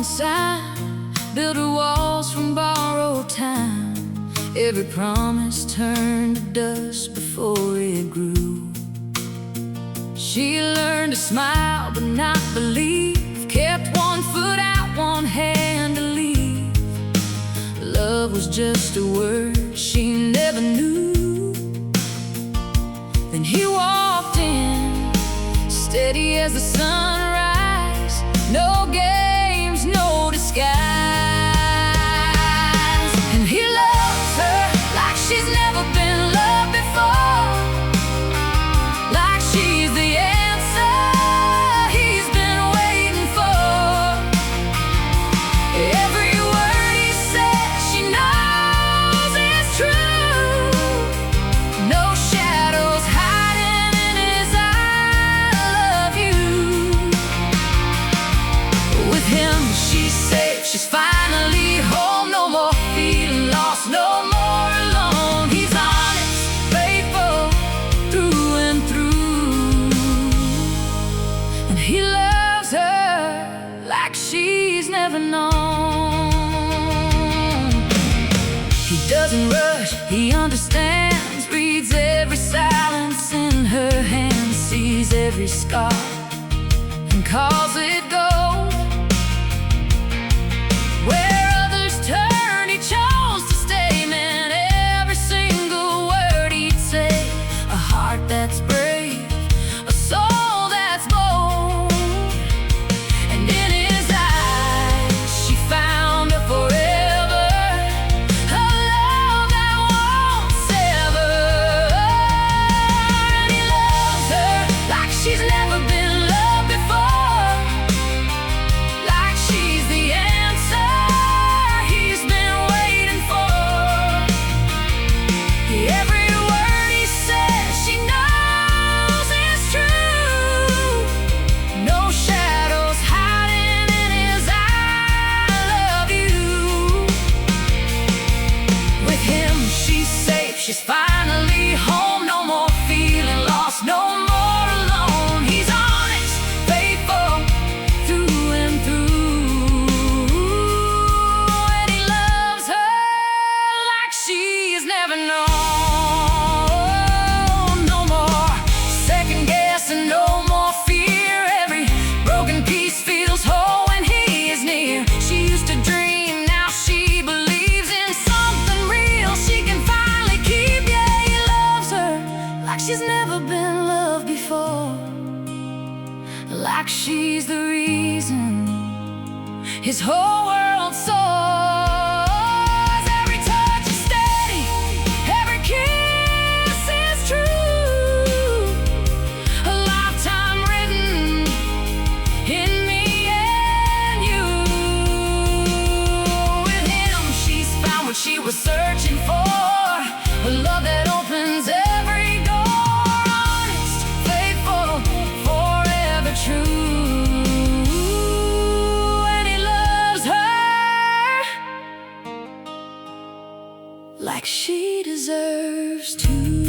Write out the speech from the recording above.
inside, built her walls from borrowed time. Every promise turned to dust before it grew. She learned to smile but not believe, kept one foot out, one hand to leave. Love was just a word she never knew. Then he walked in, steady as the sunrise, no games, no disguise. And he loves her like she's never been loved before, like she's the answer he's been waiting for. Every word he says she knows is true, no shadows hiding in his "I love you." With him she's safe, she's finally home, no more feeling lost, no more alone. He's honest, faithful through and through, and he loves her like she's never known. He doesn't rush, he understands, reads every silence in her hands, sees every scar and calls it gold. Where others turn, he chose to stay. Man, every single word he'd say, a heart that's brave, a soul that's bold. And in his eyes she found a forever, a love that won't sever. And he loves her like she's never been loved before, like she's the answer he's been waiting for. Every word he says she knows is true, no shadows hiding in his "I love you." With him she's safe, she's finally home, no more feeling lost, no more alone. He's honest, faithful through and through, and he loves her like she's never known. No more second guessing, no more fear. Every broken piece feels whole when he is near. She used to dream, now she believes in something real she can finally keep. Yeah, he loves her like she's never been loved before, like she's the reason his whole world soars. Every touch is steady, every kiss is true, a lifetime written in me and you. With him she's found what she was searching for, a love that opens every door, honest, faithful, forever true. And he loves her like she deserves to.